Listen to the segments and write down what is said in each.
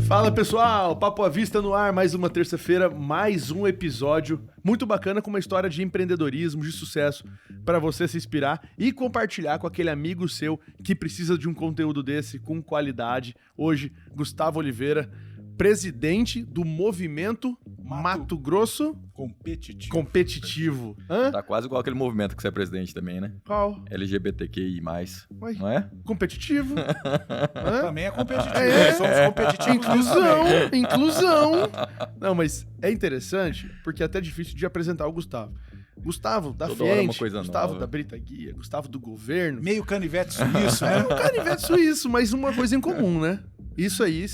Fala pessoal, Papo à Vista no ar, mais uma terça-feira, mais um episódio muito bacana com uma história de empreendedorismo, de sucesso, para você se inspirar e compartilhar com aquele amigo seu que precisa de um conteúdo desse com qualidade. Hoje, Gustavo Oliveira, presidente do movimento Mato Grosso Competitivo. Hã? Tá quase igual aquele movimento que você é presidente também, né? Qual? LGBTQI+. Ué? Não é? Competitivo. Hã? Também é competitivo. É. Nós somos competitivos. Inclusão. Não, mas é interessante porque é até difícil de apresentar o Gustavo. Gustavo da Toda hora uma Fiente, coisa Gustavo nova. da Brita Guia, Gustavo do governo. Meio canivete suíço, né? Um canivete suíço, mas uma coisa em comum, né? Isso aí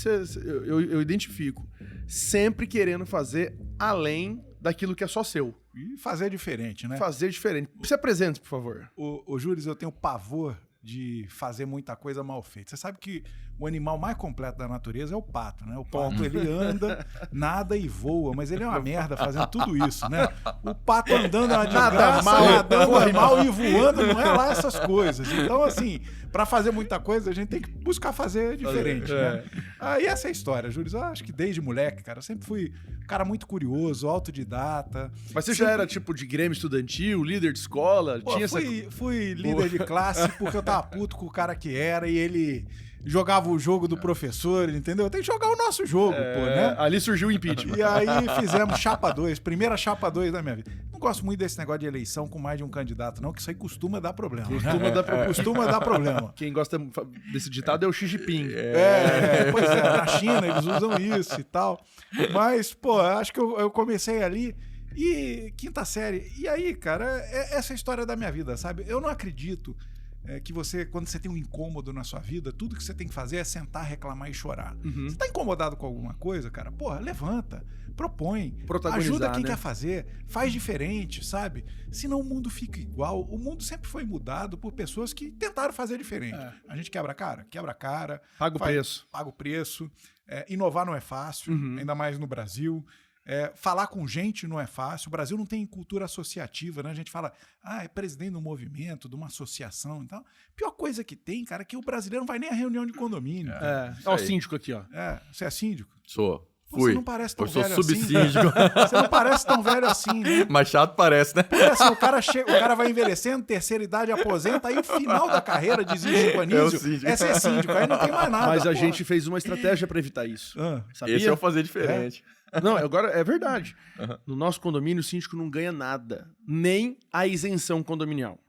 eu identifico. Sempre querendo fazer além daquilo que é só seu. E fazer diferente, né? Fazer diferente. Se apresente, por favor. Ô, Júlio, eu tenho pavor de fazer muita coisa mal feita. Você sabe que o animal mais completo da natureza é o pato, né? O pato, ele anda, nada e voa, mas ele é uma merda fazendo tudo isso, né? O pato andando é uma desgraça, mal, nadando corre mal e voando, não é lá essas coisas. Então, assim, pra fazer muita coisa, a gente tem que buscar fazer diferente, né? Aí essa é a história, Júlio. Eu acho que desde moleque, cara, eu sempre fui um cara muito curioso, autodidata. Mas você já era tipo de grêmio estudantil, líder de escola? Pô, tinha fui líder de classe porque eu tava puto com o cara que era e ele jogava o jogo do professor, entendeu? Tem que jogar o nosso jogo, pô, né? Ali surgiu o impeachment. E aí fizemos chapa 2, primeira chapa 2 da minha vida. Não gosto muito desse negócio de eleição com mais de um candidato, não, que isso aí costuma dar problema. Costuma dar problema. Quem gosta desse ditado é o Xi Jinping. Pois é, na China eles usam isso e tal. Mas, pô, acho que eu comecei ali e quinta série. E aí, cara, essa é a história da minha vida, sabe? Eu não acredito que você, quando você tem um incômodo na sua vida, tudo que você tem que fazer é sentar, reclamar e chorar. Uhum. Você tá incomodado com alguma coisa, cara? Porra, levanta, propõe, Protagonizar, ajuda quem né? quer fazer, faz diferente, sabe? Senão o mundo fica igual. O mundo sempre foi mudado por pessoas que tentaram fazer diferente. A gente quebra a cara, Paga o preço. paga o preço. Inovar não é fácil, ainda mais no Brasil. Falar com gente não é fácil. O Brasil não tem cultura associativa, né? A gente fala, é presidente de um movimento, de uma associação e tal. Pior coisa que tem, cara, é que o brasileiro não vai nem à reunião de condomínio. Ó, o síndico aqui, ó. Você é síndico? Sou. Pô, Fui. você não parece tão Eu sou velho assim. subsíndico. Você não parece tão velho assim, né? Mas chato parece, né? Porque assim, o cara vai envelhecendo, terceira idade, aposenta, aí o final da carreira de síndico Anísio é ser síndico, aí não tem mais nada. Mas a porra. gente fez uma estratégia pra evitar isso. Sabia? Esse é o fazer diferente. Não, agora é verdade. No nosso condomínio, o síndico não ganha nada. Nem a isenção condominial.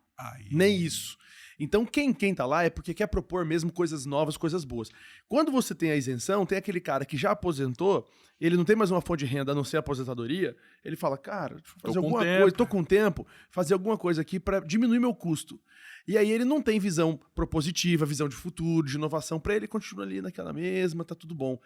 Nem isso. Então, quem tá lá é porque quer propor mesmo coisas novas, coisas boas. Quando você tem a isenção, tem aquele cara que já aposentou, ele não tem mais uma fonte de renda a não ser a aposentadoria, ele fala, cara, deixa eu fazer alguma coisa, tô com tempo, fazer alguma coisa aqui para diminuir meu custo. E aí ele não tem visão propositiva, visão de futuro, de inovação, para ele continua ali naquela mesma, tá tudo bom.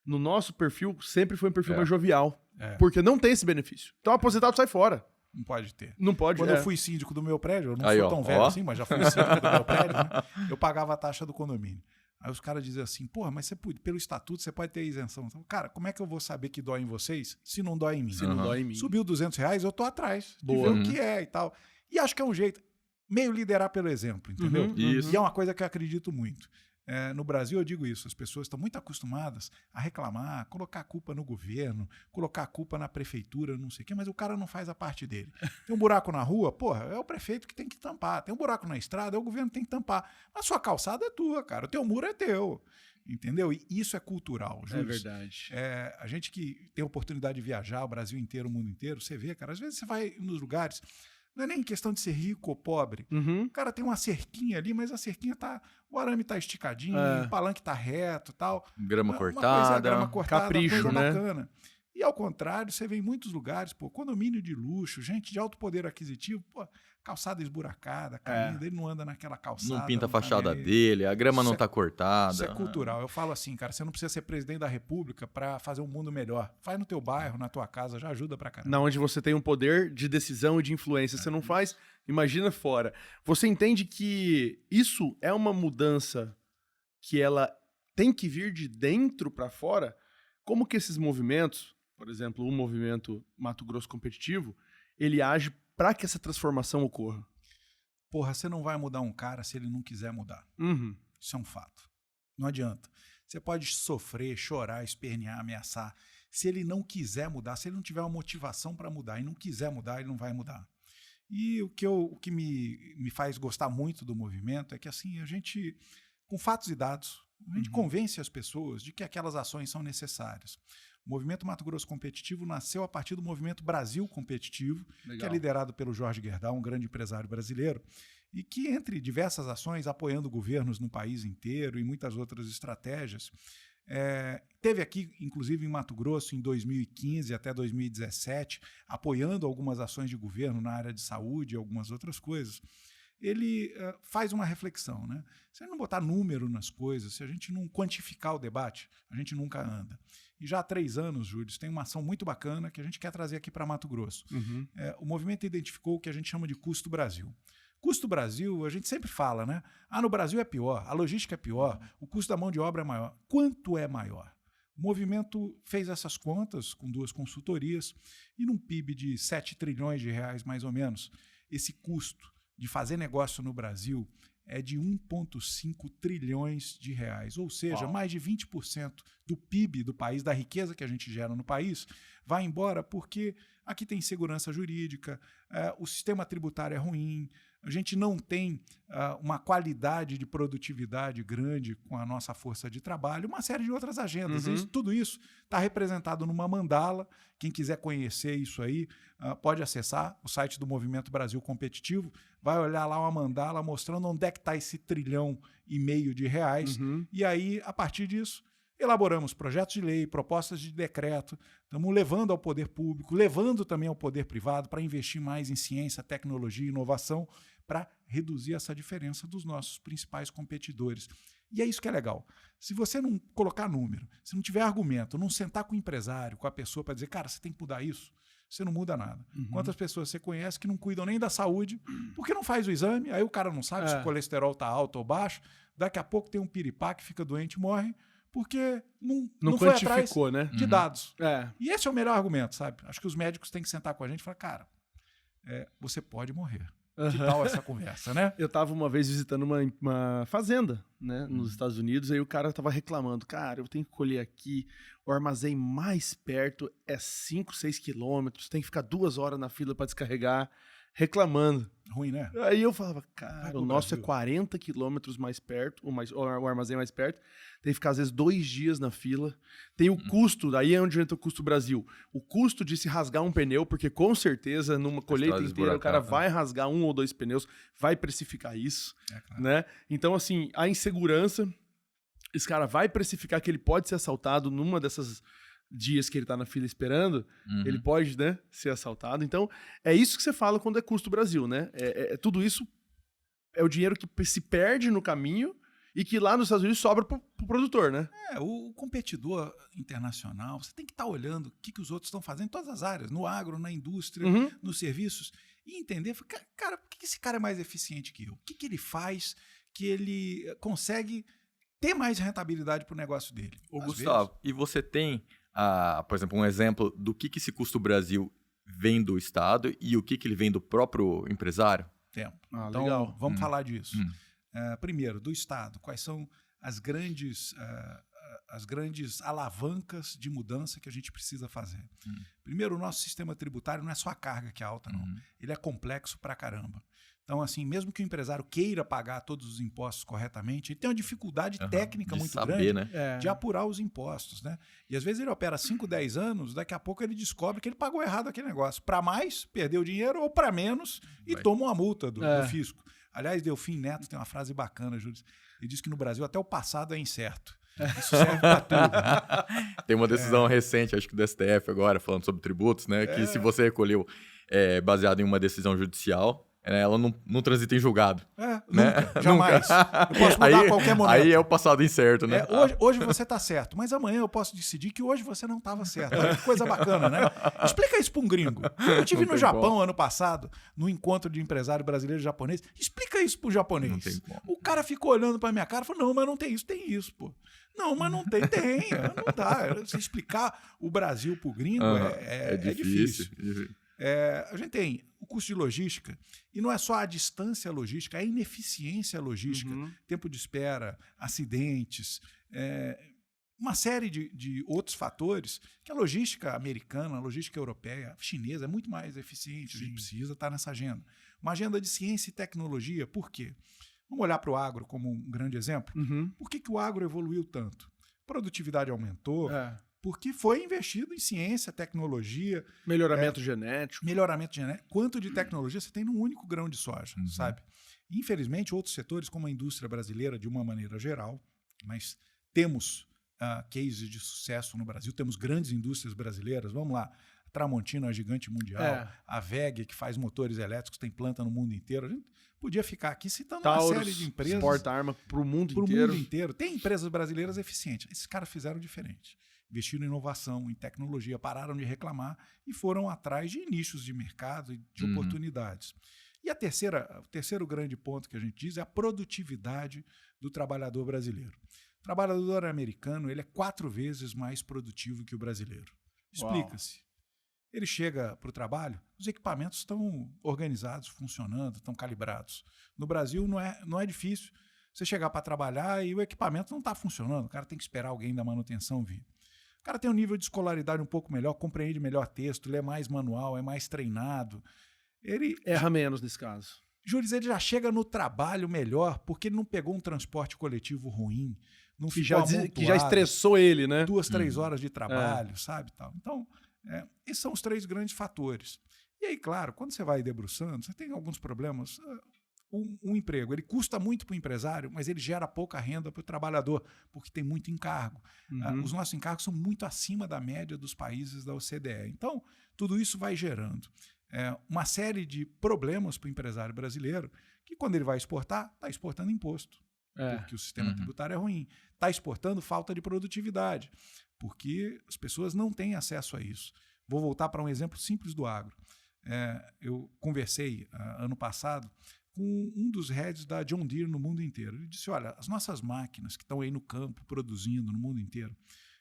No nosso perfil, sempre foi um perfil mais jovial, porque não tem esse benefício. Então, o aposentado sai fora. Não pode ter. Não pode. Quando eu fui síndico do meu prédio, eu não Aí, sou ó, tão velho ó. assim, mas já fui síndico do meu prédio, né? Eu pagava a taxa do condomínio. Aí os caras diziam assim, porra, mas pelo estatuto você pode ter isenção. Então, cara, como é que eu vou saber que dói em vocês se não dói em mim? Se não dói em mim. Subiu R$200, eu tô atrás de Boa. ver o que é e tal. E acho que é um jeito, meio liderar pelo exemplo, entendeu? Isso. E é uma coisa que eu acredito muito. No Brasil eu digo isso, as pessoas estão muito acostumadas a reclamar, colocar a culpa no governo, colocar a culpa na prefeitura, não sei o quê, mas o cara não faz a parte dele. Tem um buraco na rua, porra, é o prefeito que tem que tampar. Tem um buraco na estrada, é o governo que tem que tampar. Mas a sua calçada é tua, cara, o teu muro é teu. Entendeu? E isso é cultural, Júlio. É verdade. A gente que tem a oportunidade de viajar o Brasil inteiro, o mundo inteiro, você vê, cara, às vezes você vai nos lugares, não é nem questão de ser rico ou pobre. O cara tem uma cerquinha ali, mas a cerquinha o arame tá esticadinho, o palanque tá reto e tal. Grama Uma cortada. coisa, grama cortada, capricho, coisa né? bacana. E ao contrário, você vê em muitos lugares, condomínio de luxo, gente de alto poder aquisitivo, calçada esburacada, caminho, ele não anda naquela calçada. Não pinta a não fachada caminha. dele, a grama não Isso tá cortada. Isso é cultural. Eu falo assim, cara, você não precisa ser presidente da república pra fazer um mundo melhor. Faz no teu bairro, na tua casa, já ajuda pra caramba. Na onde você tem um poder de decisão e de influência, você não faz, imagina fora. Você entende que isso é uma mudança que ela tem que vir de dentro pra fora? Como que esses movimentos, por exemplo, o movimento Mato Grosso Competitivo, ele age para que essa transformação ocorra? Porra, você não vai mudar um cara se ele não quiser mudar. Uhum. Isso é um fato. Não adianta. você pode sofrer, chorar, espernear, ameaçar. Se ele não quiser mudar, se ele não tiver uma motivação para mudar e não quiser mudar, ele não vai mudar. E o que me faz gostar muito do movimento é que assim, a gente, com fatos e dados, a gente convence as pessoas de que aquelas ações são necessárias. O Movimento Mato Grosso Competitivo nasceu a partir do Movimento Brasil Competitivo, que é liderado pelo Jorge Gerdau, um grande empresário brasileiro, e que, entre diversas ações, apoiando governos no país inteiro e muitas outras estratégias, teve aqui, inclusive em Mato Grosso, em 2015 até 2017, apoiando algumas ações de governo na área de saúde e algumas outras coisas. Ele faz uma reflexão, né? Se a gente não botar número nas coisas, se a gente não quantificar o debate, a gente nunca anda. E já há 3 anos, Júlio, tem uma ação muito bacana que a gente quer trazer aqui para Mato Grosso. O movimento identificou o que a gente chama de Custo Brasil. Custo Brasil, a gente sempre fala, né? No Brasil é pior, a logística é pior, o custo da mão de obra é maior. Quanto é maior? O movimento fez essas contas com 2 consultorias e num PIB de 7 trilhões de reais, mais ou menos, esse custo de fazer negócio no Brasil é de 1,5 trilhões de reais. Ou seja, mais de 20% do PIB do país, da riqueza que a gente gera no país, vai embora porque aqui tem insegurança jurídica, o sistema tributário é ruim, a gente não tem uma qualidade de produtividade grande com a nossa força de trabalho, uma série de outras agendas. Tudo isso está representado numa mandala. Quem quiser conhecer isso aí, pode acessar o site do Movimento Brasil Competitivo, vai olhar lá uma mandala mostrando onde é que está esse 1,5 trilhão de reais. E aí, a partir disso, elaboramos projetos de lei, propostas de decreto, estamos levando ao poder público, levando também ao poder privado para investir mais em ciência, tecnologia e inovação, para reduzir essa diferença dos nossos principais competidores. E é isso que é legal. Se você não colocar número, se não tiver argumento, não sentar com o empresário, com a pessoa para dizer, cara, você tem que mudar isso, você não muda nada. Quantas pessoas você conhece que não cuidam nem da saúde, porque não faz o exame, aí o cara não sabe se o colesterol está alto ou baixo, daqui a pouco tem um piripá que fica doente e morre, porque não foi atrás, né, de dados. E esse é o melhor argumento, sabe? Acho que os médicos têm que sentar com a gente e falar, cara, você pode morrer. Que tal essa conversa, né? Eu tava uma vez visitando uma fazenda, né, nos Estados Unidos, aí o cara tava reclamando, cara, eu tenho que colher aqui, o armazém mais perto é 5, 6 quilômetros, tem que ficar 2 horas na fila para descarregar, reclamando. Ruim, né? Aí eu falava, cara, o nosso é 40 quilômetros mais perto, o armazém mais perto, tem que ficar às vezes 2 dias na fila. Tem o custo, daí é onde entra o custo Brasil. O custo de se rasgar um pneu, porque com certeza numa colheita inteira o cara vai rasgar 1 ou 2 pneus, vai precificar isso, claro, né? Então, assim, a insegurança, esse cara vai precificar que ele pode ser assaltado numa dessas dias que ele tá na fila esperando, ele pode, né, ser assaltado. Então, é isso que você fala quando é custo Brasil, né? Tudo isso é o dinheiro que se perde no caminho e que lá nos Estados Unidos sobra pro produtor, né? O competidor internacional, você tem que estar olhando o que os outros estão fazendo em todas as áreas, no agro, na indústria, nos serviços, e entender, cara, por que esse cara é mais eficiente que eu? O que ele faz que ele consegue ter mais rentabilidade pro negócio dele? Ô, Gustavo, e você tem por exemplo, um exemplo do que esse custo Brasil vem do Estado e o que ele vem do próprio empresário? Tempo. Então, legal. Vamos falar disso. Primeiro, do Estado, quais são as grandes alavancas de mudança que a gente precisa fazer? Primeiro, o nosso sistema tributário não é só a carga que é alta, não. Ele é complexo pra caramba. Então, assim, mesmo que o empresário queira pagar todos os impostos corretamente, ele tem uma dificuldade técnica muito grande, né, de apurar os impostos, né? E às vezes ele opera 5, 10 anos, daqui a pouco ele descobre que ele pagou errado aquele negócio. Para mais, perdeu dinheiro, ou para menos, e toma uma multa do fisco. Aliás, Delfim Neto tem uma frase bacana, Júlio. Ele diz que no Brasil até o passado é incerto. Isso serve para tudo. Né? Tem uma decisão recente, acho que do STF agora, falando sobre tributos, né? Que se você recolheu baseado em uma decisão judicial, ela não transita em julgado. Nunca, jamais. Eu posso mudar a qualquer momento. Aí é o passado incerto, né? Hoje você está certo, mas amanhã eu posso decidir que hoje você não estava certo. Olha que coisa bacana, né? Explica isso para um gringo. Eu estive no Japão ano passado, no encontro de empresário brasileiro e japonês. Explica isso para o japonês. O cara ficou olhando para minha cara e falou, não, mas não tem isso, pô. Não, mas não tem. Não dá. Se explicar o Brasil para o gringo é difícil. A gente tem o custo de logística, e não é só a distância logística, é a ineficiência logística, tempo de espera, acidentes, uma série de outros fatores que a logística americana, a logística europeia, a chinesa é muito mais eficiente. Sim. A gente precisa estar nessa agenda. Uma agenda de ciência e tecnologia. Por quê? Vamos olhar para o agro como um grande exemplo. Uhum. Por que o agro evoluiu tanto? Produtividade aumentou, porque foi investido em ciência, tecnologia. Melhoramento genético. Melhoramento genético. Quanto de tecnologia você tem num único grão de soja, sabe? Infelizmente, outros setores, como a indústria brasileira, de uma maneira geral, mas temos cases de sucesso no Brasil, temos grandes indústrias brasileiras, vamos lá, a Tramontina, a gigante mundial, a WEG, que faz motores elétricos, tem planta no mundo inteiro. A gente podia ficar aqui citando Taurus, uma série de empresas. Exporta arma para o mundo inteiro. Tem empresas brasileiras eficientes. Esses caras fizeram diferente. Investiram em inovação, em tecnologia, pararam de reclamar e foram atrás de nichos de mercado e de oportunidades. E o terceiro grande ponto que a gente diz é a produtividade do trabalhador brasileiro. O trabalhador americano ele é 4 vezes mais produtivo que o brasileiro. Explica-se. Ele chega para o trabalho, os equipamentos estão organizados, funcionando, estão calibrados. No Brasil não é difícil você chegar para trabalhar e o equipamento não está funcionando. O cara tem que esperar alguém da manutenção vir. O cara tem um nível de escolaridade um pouco melhor, compreende melhor texto, ele é mais manual, é mais treinado. Ele erra menos nesse caso. Júlio, ele já chega no trabalho melhor porque ele não pegou um transporte coletivo ruim, não ficou amontoado, que já estressou ele, né? 2, 3 horas de trabalho, sabe? Tal. Então, esses são os 3 grandes fatores. E aí, claro, quando você vai debruçando, você tem alguns problemas. Um emprego, ele custa muito para o empresário, mas ele gera pouca renda para o trabalhador, porque tem muito encargo. Os nossos encargos são muito acima da média dos países da OCDE. Então, tudo isso vai gerando uma série de problemas para o empresário brasileiro, que quando ele vai exportar, está exportando imposto, porque o sistema tributário é ruim. Está exportando falta de produtividade, porque as pessoas não têm acesso a isso. Vou voltar para um exemplo simples do agro. Eu conversei ano passado com um dos heads da John Deere no mundo inteiro. Ele disse, olha, as nossas máquinas que estão aí no campo produzindo no mundo inteiro,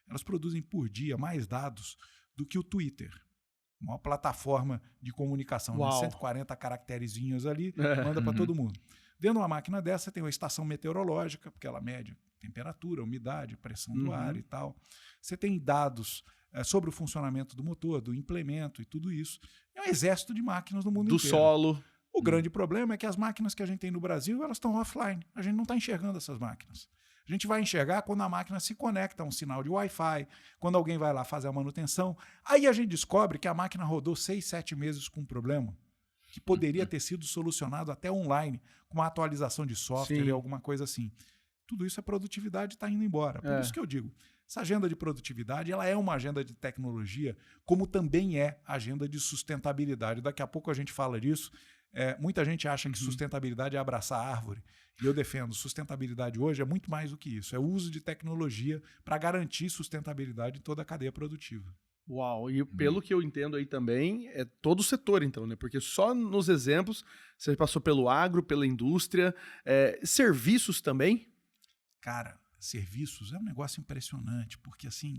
elas produzem por dia mais dados do que o Twitter, uma plataforma de comunicação, 140 caracterezinhos ali, manda para todo mundo. Dentro de uma máquina dessa, tem uma estação meteorológica, porque ela mede temperatura, umidade, pressão do ar e tal. Você tem dados sobre o funcionamento do motor, do implemento e tudo isso. É um exército de máquinas no mundo inteiro. Do solo. O grande problema é que as máquinas que a gente tem no Brasil, elas estão offline. A gente não está enxergando essas máquinas. A gente vai enxergar quando a máquina se conecta a um sinal de Wi-Fi, quando alguém vai lá fazer a manutenção. Aí a gente descobre que a máquina rodou 6, 7 meses com um problema que poderia ter sido solucionado até online, com uma atualização de software e alguma coisa assim. Tudo isso é produtividade, está indo embora. Por isso que eu digo, essa agenda de produtividade ela é uma agenda de tecnologia, como também é agenda de sustentabilidade. Daqui a pouco a gente fala disso. Muita gente acha que sustentabilidade é abraçar a árvore. E eu defendo, sustentabilidade hoje é muito mais do que isso. É o uso de tecnologia para garantir sustentabilidade em toda a cadeia produtiva. Uau, e pelo que eu entendo aí também, é todo o setor então, né? Porque só nos exemplos, você passou pelo agro, pela indústria, serviços também? Cara, serviços é um negócio impressionante, porque assim,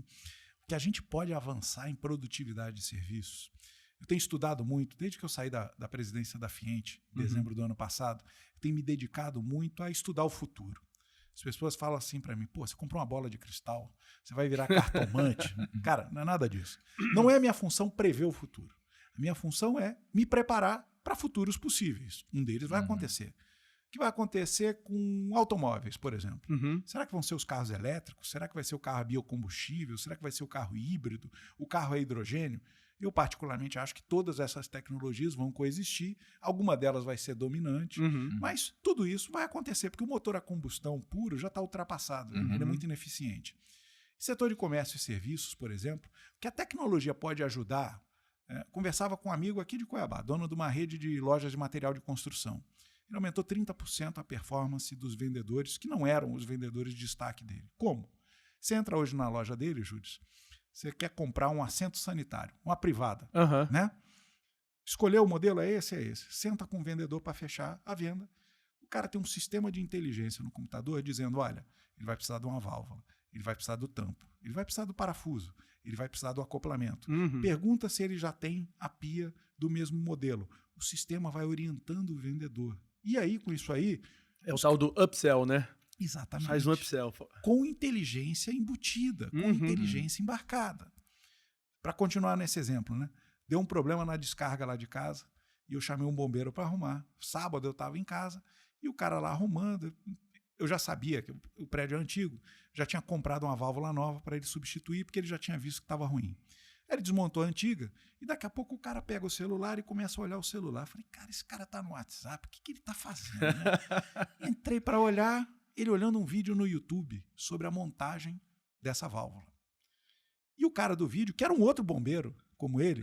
o que a gente pode avançar em produtividade de serviços. Eu tenho estudado muito, desde que eu saí da presidência da Fiente, em dezembro do ano passado, eu tenho me dedicado muito a estudar o futuro. As pessoas falam assim para mim, pô, você comprou uma bola de cristal, você vai virar cartomante. Cara, não é nada disso. Não é a minha função prever o futuro. A minha função é me preparar para futuros possíveis. Um deles vai acontecer. O que vai acontecer com automóveis, por exemplo? Será que vão ser os carros elétricos? Será que vai ser o carro a biocombustível? Será que vai ser o carro híbrido? O carro a hidrogênio? Eu, particularmente, acho que todas essas tecnologias vão coexistir. Alguma delas vai ser dominante, mas tudo isso vai acontecer, porque o motor a combustão puro já está ultrapassado. Ele é muito ineficiente. Setor de comércio e serviços, por exemplo, que a tecnologia pode ajudar. Conversava com um amigo aqui de Cuiabá, dono de uma rede de lojas de material de construção. Ele aumentou 30% a performance dos vendedores, que não eram os vendedores de destaque dele. Como? Você entra hoje na loja dele, Júlio, você quer comprar um assento sanitário, uma privada, né? Escolheu o modelo, é esse. Senta com o vendedor para fechar a venda. O cara tem um sistema de inteligência no computador dizendo, olha, ele vai precisar de uma válvula, ele vai precisar do tampo, ele vai precisar do parafuso, ele vai precisar do acoplamento. Pergunta se ele já tem a pia do mesmo modelo. O sistema vai orientando o vendedor. E aí, com isso aí... É o tal do upsell, né? Exatamente. Faz um upsell. Com inteligência embutida, com inteligência embarcada. Para continuar nesse exemplo, né? Deu um problema na descarga lá de casa e eu chamei um bombeiro para arrumar. Sábado eu estava em casa e o cara lá arrumando. Eu já sabia que o prédio é antigo, já tinha comprado uma válvula nova para ele substituir, porque ele já tinha visto que estava ruim. Ele desmontou a antiga e daqui a pouco o cara pega o celular e começa a olhar o celular. Eu falei, cara, esse cara tá no WhatsApp, o que ele tá fazendo? Né? Entrei para olhar, ele olhando um vídeo no YouTube sobre a montagem dessa válvula. E o cara do vídeo, que era um outro bombeiro, como ele,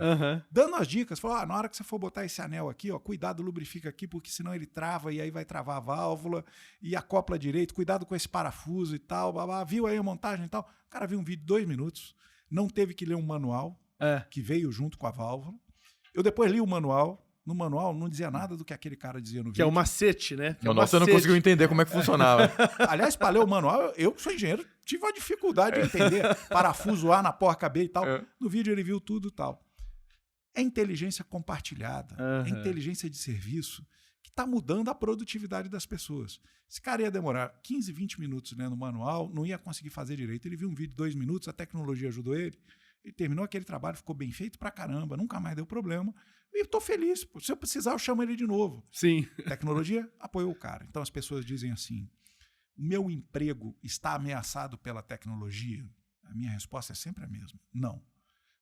dando as dicas, falou, na hora que você for botar esse anel aqui, ó, cuidado, lubrifica aqui, porque senão ele trava e aí vai travar a válvula e acopla direito, cuidado com esse parafuso e tal, babá. Viu aí a montagem e tal? O cara viu um vídeo de 2 minutos, não teve que ler um manual que veio junto com a válvula. Eu depois li o manual. No manual não dizia nada do que aquele cara dizia no vídeo. Que é o macete, né? Nossa, eu não conseguiu entender como é que funcionava. Aliás, para ler o manual, eu que sou engenheiro, tive uma dificuldade de entender. Parafuso A na porca B e tal. No vídeo ele viu tudo e tal. É inteligência compartilhada, é inteligência de serviço que está mudando a produtividade das pessoas. Esse cara ia demorar 15, 20 minutos lendo o manual, não ia conseguir fazer direito. Ele viu um vídeo de 2 minutos, a tecnologia ajudou ele. Ele terminou aquele trabalho, ficou bem feito pra caramba, nunca mais deu problema. E estou feliz. Se eu precisar, eu chamo ele de novo. Sim. Tecnologia apoiou o cara. Então as pessoas dizem assim, o meu emprego está ameaçado pela tecnologia? A minha resposta é sempre a mesma. Não.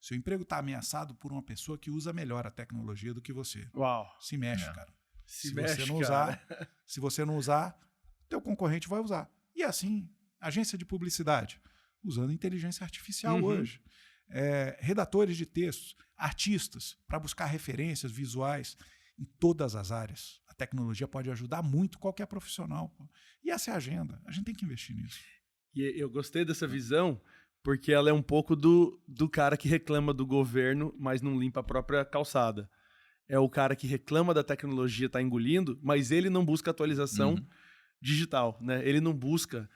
Seu emprego está ameaçado por uma pessoa que usa melhor a tecnologia do que você. Uau. Se mexe, cara. Se você não usar, se você não usar, teu concorrente vai usar. E assim, agência de publicidade, usando inteligência artificial hoje. Redatores de textos, artistas, para buscar referências visuais em todas as áreas. A tecnologia pode ajudar muito qualquer profissional. Pô. E essa é a agenda. A gente tem que investir nisso. E eu gostei dessa visão, porque ela é um pouco do cara que reclama do governo, mas não limpa a própria calçada. É o cara que reclama da tecnologia, está engolindo, mas ele não busca atualização digital, né? Ele não busca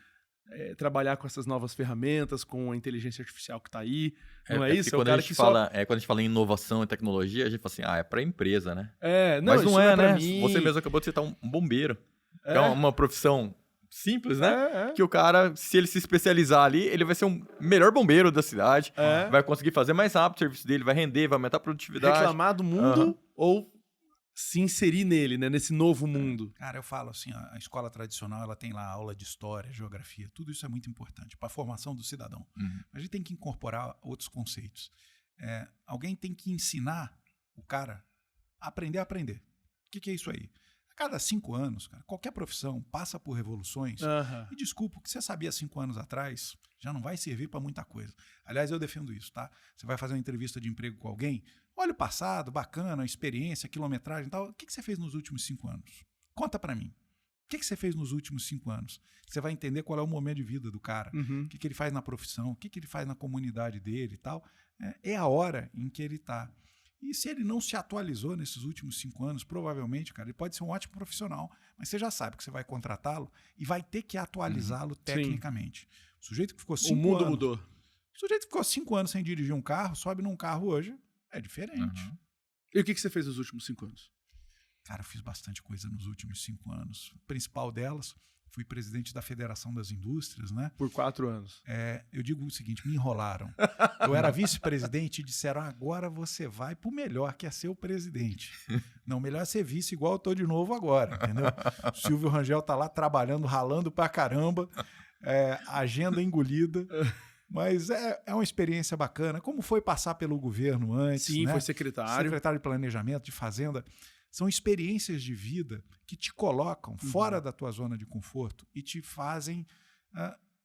trabalhar com essas novas ferramentas, com a inteligência artificial que está aí. Não é isso? Quando a gente fala em inovação e tecnologia, a gente fala assim, é para a empresa, né? Mas não é, né? Mim. Você mesmo acabou de citar um bombeiro. É uma profissão simples, né? Que o cara, se ele se especializar ali, ele vai ser um melhor bombeiro da cidade, vai conseguir fazer mais rápido o serviço dele, vai render, vai aumentar a produtividade. Reclamar do mundo ou se inserir nele, né? Nesse novo mundo. Cara, eu falo assim, a escola tradicional, ela tem lá aula de história, geografia, tudo isso é muito importante para a formação do cidadão. A gente tem que incorporar outros conceitos. Alguém tem que ensinar o cara a aprender. O que é isso aí? A cada 5 anos, cara, qualquer profissão passa por revoluções. E desculpa, o que você sabia 5 anos atrás já não vai servir para muita coisa. Aliás, eu defendo isso, tá? Você vai fazer uma entrevista de emprego com alguém, olha o passado, bacana, experiência, quilometragem e tal. O que você fez nos últimos 5 anos? Conta para mim. O que você fez nos últimos 5 anos? Você vai entender qual é o momento de vida do cara, o que ele faz na profissão, o que ele faz na comunidade dele e tal. É a hora em que ele está. E se ele não se atualizou nesses últimos 5 anos, provavelmente, cara, ele pode ser um ótimo profissional, mas você já sabe que você vai contratá-lo e vai ter que atualizá-lo tecnicamente. O sujeito que ficou 5 anos... O mundo mudou. O sujeito que ficou 5 anos sem dirigir um carro, sobe num carro hoje, é diferente. E o que você fez nos últimos 5 anos? Cara, eu fiz bastante coisa nos últimos 5 anos. A principal delas, fui presidente da Federação das Indústrias, né? Por 4 anos. Eu digo o seguinte, me enrolaram. Eu era vice-presidente e disseram, agora você vai pro melhor, que é ser o presidente. Não, melhor é ser vice igual eu tô de novo agora, entendeu? O Silvio Rangel tá lá trabalhando, ralando pra caramba, agenda engolida. Mas é uma experiência bacana. Como foi passar pelo governo antes? Sim, né? Foi secretário. Secretário de Planejamento, de Fazenda. São experiências de vida que te colocam fora da tua zona de conforto e te fazem,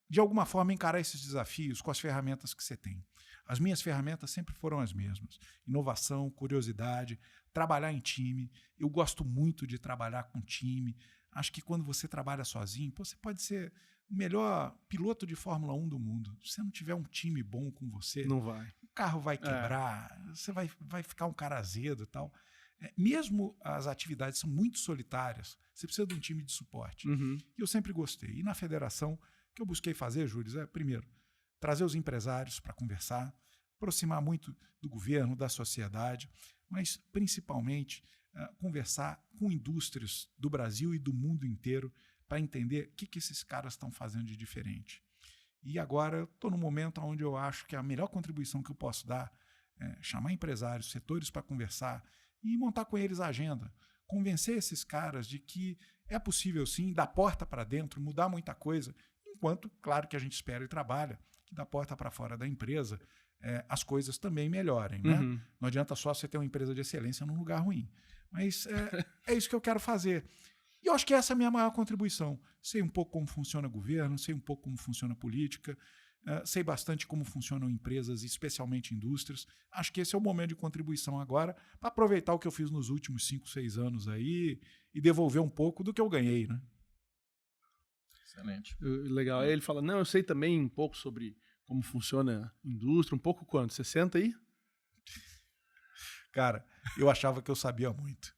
de alguma forma, encarar esses desafios com as ferramentas que você tem. As minhas ferramentas sempre foram as mesmas. Inovação, curiosidade, trabalhar em time. Eu gosto muito de trabalhar com time. Acho que quando você trabalha sozinho, você pode ser o melhor piloto de Fórmula 1 do mundo. Se você não tiver um time bom com você, não vai. O carro vai quebrar, você vai ficar um cara azedo e tal. Mesmo as atividades são muito solitárias, você precisa de um time de suporte. E eu sempre gostei. E na federação, o que eu busquei fazer, Júlio, primeiro, trazer os empresários para conversar, aproximar muito do governo, da sociedade, mas principalmente conversar com indústrias do Brasil e do mundo inteiro para entender o que esses caras estão fazendo de diferente. E agora eu estou no momento onde eu acho que a melhor contribuição que eu posso dar é chamar empresários, setores para conversar e montar com eles a agenda. Convencer esses caras de que é possível, sim, da porta para dentro, mudar muita coisa, enquanto, claro, que a gente espera e trabalha, que da porta para fora da empresa as coisas também melhorem. Né? Não adianta só você ter uma empresa de excelência num lugar ruim. Mas é isso que eu quero fazer. E eu acho que essa é a minha maior contribuição. Sei um pouco como funciona o governo, sei um pouco como funciona a política, sei bastante como funcionam empresas, especialmente indústrias. Acho que esse é o momento de contribuição agora, para aproveitar o que eu fiz nos últimos 5, 6 anos aí e devolver um pouco do que eu ganhei. Né? Excelente. Legal. Aí ele fala, não, eu sei também um pouco sobre como funciona a indústria, um pouco quanto? 60 aí? Cara, eu achava que eu sabia muito.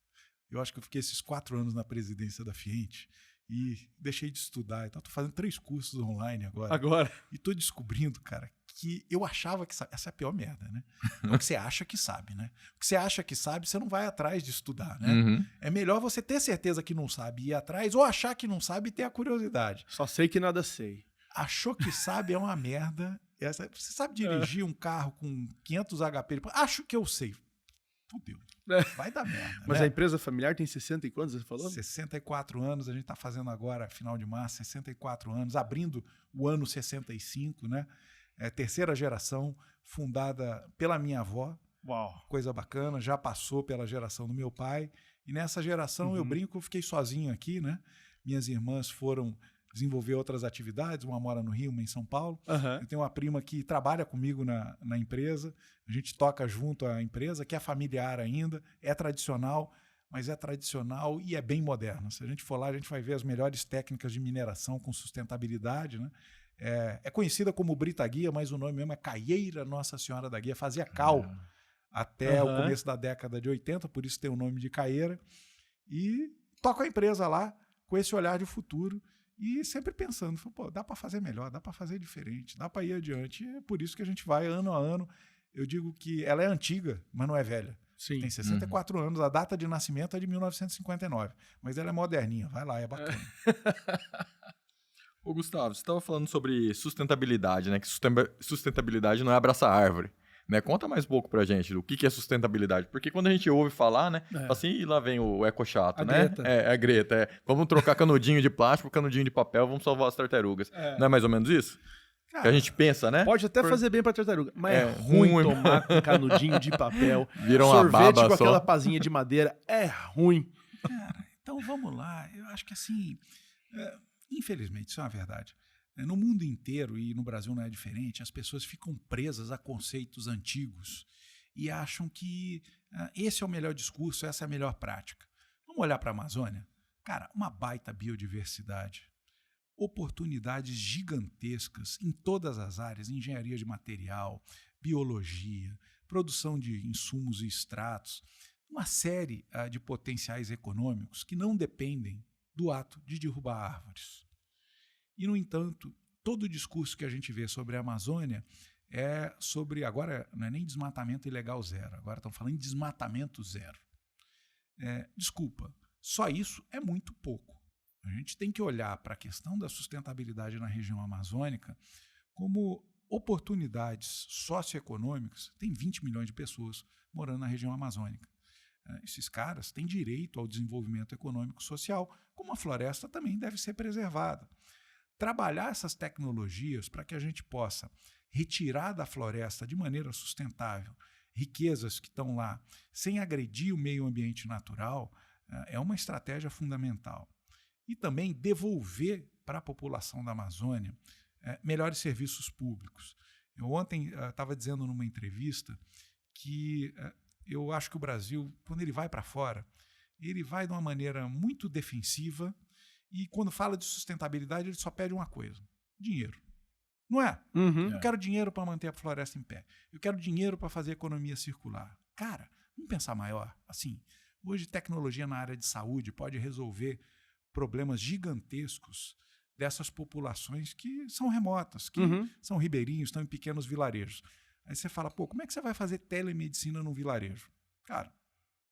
Eu acho que eu fiquei esses 4 anos na presidência da Fiente e deixei de estudar. Então, estou fazendo 3 cursos online agora. E estou descobrindo, cara, que eu achava que sabia. Essa é a pior merda, né? É o que você acha que sabe, né? O que você acha que sabe, você não vai atrás de estudar, né? É melhor você ter certeza que não sabe e ir atrás, ou achar que não sabe e ter a curiosidade. Só sei que nada sei. Achou que sabe é uma merda. Você sabe dirigir um carro com 500 HP? Acho que eu sei. Fudeu. Vai dar merda. Mas né? A empresa familiar tem 60 e quantos, você falou? 64 anos, a gente está fazendo agora, final de março, 64 anos, abrindo o ano 65, né? Terceira geração, fundada pela minha avó. Uau. Coisa bacana, já passou pela geração do meu pai. E nessa geração, eu brinco, eu fiquei sozinho aqui, né? Minhas irmãs foram desenvolver outras atividades, uma mora no Rio, uma em São Paulo. Eu tenho uma prima que trabalha comigo na empresa, a gente toca junto à empresa, que é familiar ainda, é tradicional, mas é tradicional e é bem moderno. Se a gente for lá, a gente vai ver as melhores técnicas de mineração com sustentabilidade, né? É conhecida como Brita Guia, mas o nome mesmo é Caieira Nossa Senhora da Guia, fazia cal até o começo da década de 80, por isso tem o nome de Caieira, e toca a empresa lá com esse olhar de futuro, e sempre pensando, pô, dá para fazer melhor, dá para fazer diferente, dá para ir adiante. E é por isso que a gente vai ano a ano. Eu digo que ela é antiga, mas não é velha. Sim. Tem 64 anos, a data de nascimento é de 1959. Mas ela é moderninha, vai lá, é bacana. Ô Gustavo, você estava falando sobre sustentabilidade, né? Que sustentabilidade não é abraçar árvore. Né? Conta mais um pouco pra gente do que é sustentabilidade. Porque quando a gente ouve falar, né? Assim, e lá vem o eco-chato, né? Greta. A Greta. Vamos trocar canudinho de plástico por canudinho de papel, vamos salvar as tartarugas. Não é mais ou menos isso? Cara, que a gente pensa, né? Pode até fazer bem pra tartaruga, mas é ruim tomar com canudinho de papel. Vira uma sorvete baba com só. Aquela pazinha de madeira é ruim. Cara, então vamos lá. Eu acho que assim, infelizmente, isso é uma verdade. No mundo inteiro, e no Brasil não é diferente, as pessoas ficam presas a conceitos antigos e acham que esse é o melhor discurso, essa é a melhor prática. Vamos olhar para a Amazônia? Cara, uma baita biodiversidade, oportunidades gigantescas em todas as áreas, engenharia de material, biologia, produção de insumos e extratos, uma série de potenciais econômicos que não dependem do ato de derrubar árvores. E, no entanto, todo o discurso que a gente vê sobre a Amazônia é sobre, agora não é nem desmatamento ilegal zero, agora estão falando em desmatamento zero. Desculpa, só isso é muito pouco. A gente tem que olhar para a questão da sustentabilidade na região amazônica como oportunidades socioeconômicas. Tem 20 milhões de pessoas morando na região amazônica. Esses caras têm direito ao desenvolvimento econômico e social, como a floresta também deve ser preservada. Trabalhar essas tecnologias para que a gente possa retirar da floresta de maneira sustentável riquezas que estão lá sem agredir o meio ambiente natural é uma estratégia fundamental. E também devolver para a população da Amazônia melhores serviços públicos. Eu ontem estava dizendo numa entrevista que eu acho que o Brasil, quando ele vai para fora, ele vai de uma maneira muito defensiva. E quando fala de sustentabilidade, ele só pede uma coisa: dinheiro. Não é? Eu quero dinheiro para manter a floresta em pé. Eu quero dinheiro para fazer a economia circular. Cara, vamos pensar maior. Assim, hoje tecnologia na área de saúde pode resolver problemas gigantescos dessas populações que são remotas, que são ribeirinhos, estão em pequenos vilarejos. Aí você fala, pô, como é que você vai fazer telemedicina num vilarejo? Cara,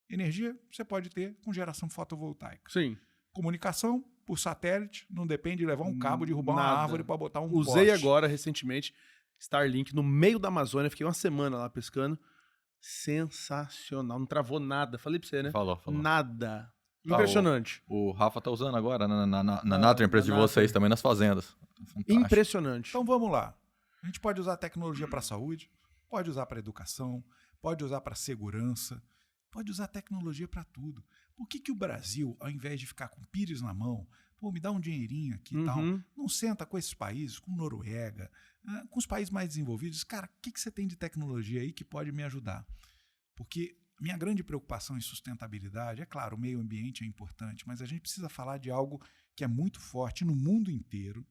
energia você pode ter com geração fotovoltaica. Sim. Comunicação por satélite, não depende de levar um cabo, derrubar uma árvore para botar um Usei poste. agora, recentemente, Starlink no meio da Amazônia, fiquei uma semana lá pescando. Sensacional, não travou nada. Falei pra você, né? Falou. Nada. Impressionante. O Rafa tá usando agora na Nathan, empresa de vocês, também nas fazendas. Fantástico. Impressionante. Então vamos lá. A gente pode usar tecnologia para a saúde, pode usar para educação, pode usar para segurança, pode usar tecnologia para tudo. Por que o Brasil, ao invés de ficar com o pires na mão, me dá um dinheirinho aqui e tal, não senta com esses países, com Noruega, com os países mais desenvolvidos, cara, o que você tem de tecnologia aí que pode me ajudar? Porque minha grande preocupação em sustentabilidade, é claro, o meio ambiente é importante, mas a gente precisa falar de algo que é muito forte no mundo inteiro,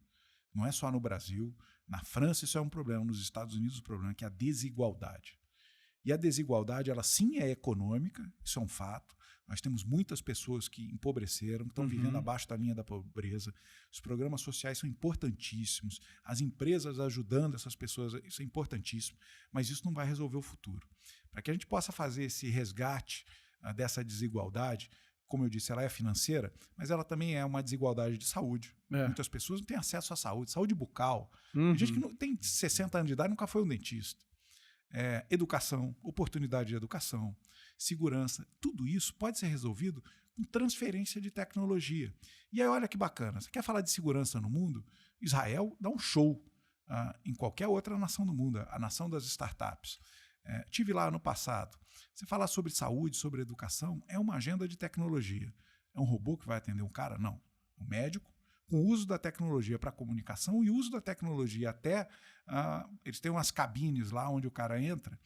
não é só no Brasil. Na França isso é um problema, nos Estados Unidos o problema é que é a desigualdade. E a desigualdade, ela sim é econômica, isso é um fato. Nós temos muitas pessoas que empobreceram, que estão vivendo abaixo da linha da pobreza. Os programas sociais são importantíssimos. As empresas ajudando essas pessoas, isso é importantíssimo. Mas isso não vai resolver o futuro. Para que a gente possa fazer esse resgate dessa desigualdade, como eu disse, ela é financeira, mas ela também é uma desigualdade de saúde. Muitas pessoas não têm acesso à saúde. Saúde bucal. Tem gente que não tem 60 anos de idade e nunca foi um dentista. Educação, oportunidade de educação, segurança, tudo isso pode ser resolvido com transferência de tecnologia. E aí olha que bacana, você quer falar de segurança no mundo? Israel dá um show em qualquer outra nação do mundo, a nação das startups. Tive lá no passado. Você falar sobre saúde, sobre educação, é uma agenda de tecnologia. É um robô que vai atender um cara? Não. Um médico, com o uso da tecnologia para comunicação e uso da tecnologia até... eles têm umas cabines lá onde o cara entra,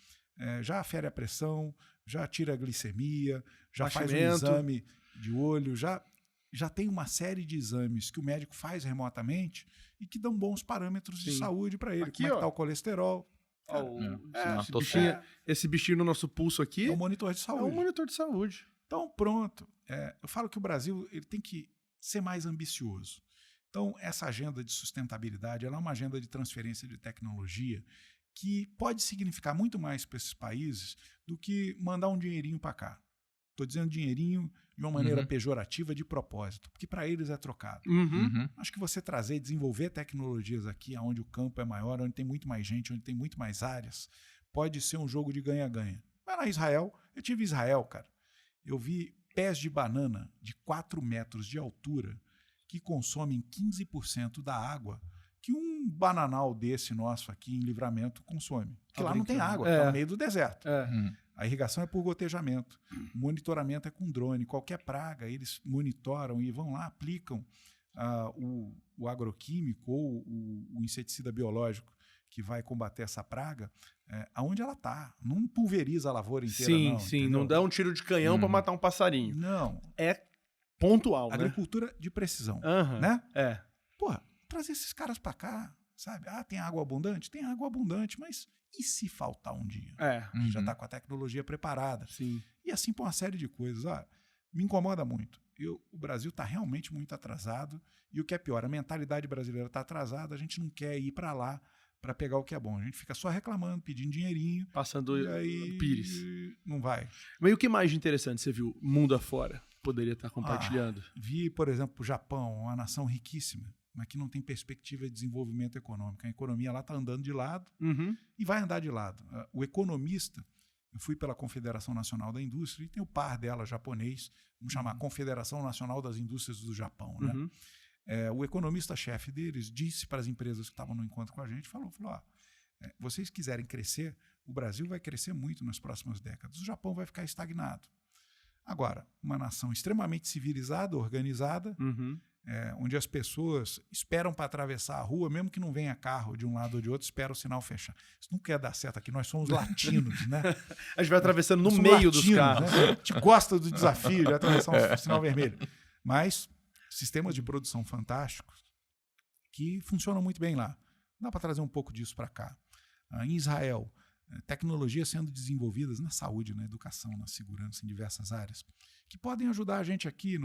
já afere a pressão, já tira a glicemia, já faz um exame de olho, já tem uma série de exames que o médico faz remotamente e que dão bons parâmetros de saúde para ele. Aqui, como é que está o colesterol. Esse bichinho no nosso pulso aqui é um monitor de saúde. É um monitor de saúde. Então, pronto. Eu falo que o Brasil ele tem que ser mais ambicioso. Então, essa agenda de sustentabilidade ela é uma agenda de transferência de tecnologia que pode significar muito mais para esses países do que mandar um dinheirinho para cá. Estou dizendo dinheirinho de uma maneira pejorativa de propósito, porque para eles é trocado. Acho que você trazer, desenvolver tecnologias aqui onde o campo é maior, onde tem muito mais gente, onde tem muito mais áreas, pode ser um jogo de ganha-ganha. Vai lá em Israel, eu tive em Israel, cara. Eu vi pés de banana de 4 metros de altura que consomem 15% da água que um bananal desse nosso aqui em Livramento consome. Porque lá não tem água, está no meio do deserto. A irrigação é por gotejamento. O monitoramento é com drone. Qualquer praga, eles monitoram e vão lá, aplicam o agroquímico ou o inseticida biológico que vai combater essa praga aonde ela está. Não pulveriza a lavoura inteira, não. Sim. Não dá um tiro de canhão para matar um passarinho. Não. É pontual, agricultura de precisão, né? Porra, trazer esses caras para cá, sabe? Tem água abundante? Tem água abundante, mas e se faltar um dia? Já está com a tecnologia preparada. Sim. E assim por uma série de coisas. Me incomoda muito. O Brasil está realmente muito atrasado e o que é pior, a mentalidade brasileira está atrasada, a gente não quer ir para lá para pegar o que é bom. A gente fica só reclamando, pedindo dinheirinho. Passando e aí pires. Não vai. Mas e o que mais de interessante você viu mundo afora? Poderia estar compartilhando? Vi, por exemplo, o Japão, uma nação riquíssima, mas que não tem perspectiva de desenvolvimento econômico. A economia lá está andando de lado e vai andar de lado. O economista, eu fui pela Confederação Nacional da Indústria e tem o par dela japonês, vamos chamar Confederação Nacional das Indústrias do Japão, né? O economista-chefe deles disse para as empresas que estavam no encontro com a gente, falou, vocês quiserem crescer, o Brasil vai crescer muito nas próximas décadas, o Japão vai ficar estagnado. Agora, uma nação extremamente civilizada, organizada, onde as pessoas esperam para atravessar a rua, mesmo que não venha carro de um lado ou de outro, espera o sinal fechar. Isso não quer dar certo aqui, nós somos latinos, né? A gente vai atravessando no meio dos carros. Né? A gente gosta do desafio de atravessar um sinal vermelho. Mas sistemas de produção fantásticos que funcionam muito bem lá. Dá para trazer um pouco disso para cá. Em Israel, tecnologias sendo desenvolvidas na saúde, na educação, na segurança, em diversas áreas, que podem ajudar a gente aqui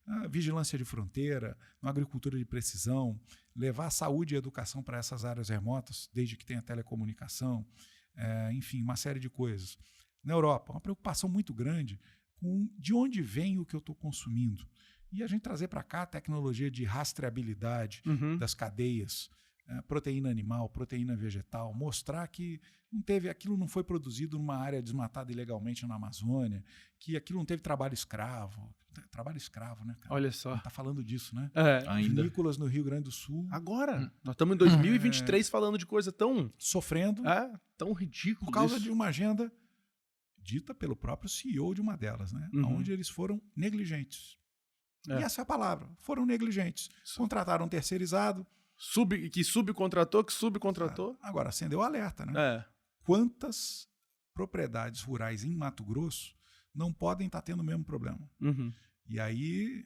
na vigilância de fronteira, na agricultura de precisão, levar a saúde e a educação para essas áreas remotas, desde que tenha telecomunicação, enfim, uma série de coisas. Na Europa, uma preocupação muito grande com de onde vem o que eu estou consumindo. E a gente trazer para cá a tecnologia de rastreabilidade das cadeias, proteína animal, proteína vegetal, mostrar que aquilo não foi produzido numa área desmatada ilegalmente na Amazônia, que aquilo não teve trabalho escravo. Trabalho escravo, né, cara? Olha só. Tá falando disso, né? Ainda. Vinícolas no Rio Grande do Sul. Agora. Nós estamos em 2023 falando de coisa tão... Sofrendo. Tão ridículo. Por causa de uma agenda dita pelo próprio CEO de uma delas, né? Onde eles foram negligentes. E essa é a palavra. Foram negligentes. Contrataram um terceirizado. Que subcontratou. Agora, acendeu o alerta, né? Quantas propriedades rurais em Mato Grosso não podem estar tendo o mesmo problema? E aí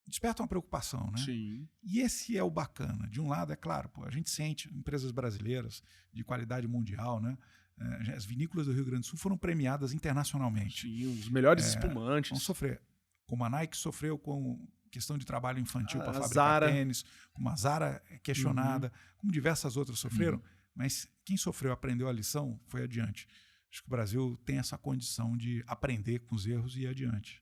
desperta uma preocupação, né? Sim. E esse é o bacana. De um lado, é claro, a gente sente empresas brasileiras de qualidade mundial, né? As vinícolas do Rio Grande do Sul foram premiadas internacionalmente. Sim, os melhores espumantes. Vão sofrer. Como a Nike sofreu com questão de trabalho infantil para fabricar tênis, como a Zara é questionada, como diversas outras sofreram, mas quem sofreu, aprendeu a lição, foi adiante. Acho que o Brasil tem essa condição de aprender com os erros e ir adiante.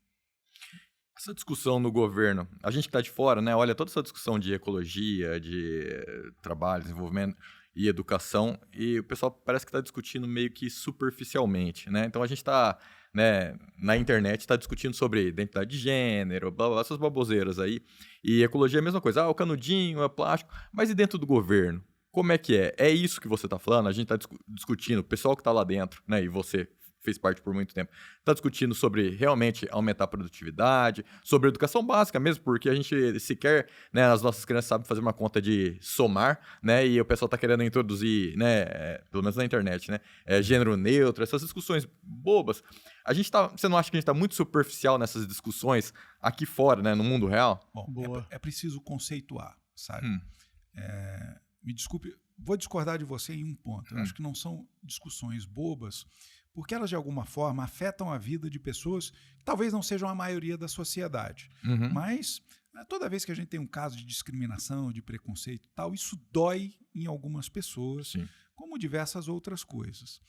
Essa discussão no governo, a gente que está de fora, né, olha toda essa discussão de ecologia, de trabalho, desenvolvimento e educação, e o pessoal parece que está discutindo meio que superficialmente, né? Então a gente está, né, na internet está discutindo sobre identidade de gênero, blá, blá, essas baboseiras aí, e ecologia é a mesma coisa, o canudinho, é plástico, mas e dentro do governo? Como é que é? É isso que você está falando? A gente está discutindo, o pessoal que está lá dentro, né, e você fez parte por muito tempo, está discutindo sobre realmente aumentar a produtividade, sobre educação básica mesmo, porque a gente sequer, né, as nossas crianças sabem fazer uma conta de somar, né, e o pessoal está querendo introduzir, né, pelo menos na internet, né, gênero neutro, essas discussões bobas. Você não acha que a gente está muito superficial nessas discussões aqui fora, né, no mundo real? Bom, é preciso conceituar, sabe? Me desculpe, vou discordar de você em um ponto. Eu acho que não são discussões bobas, porque elas, de alguma forma, afetam a vida de pessoas que talvez não sejam a maioria da sociedade. Mas, toda vez que a gente tem um caso de discriminação, de preconceito e tal, isso dói em algumas pessoas, como diversas outras coisas.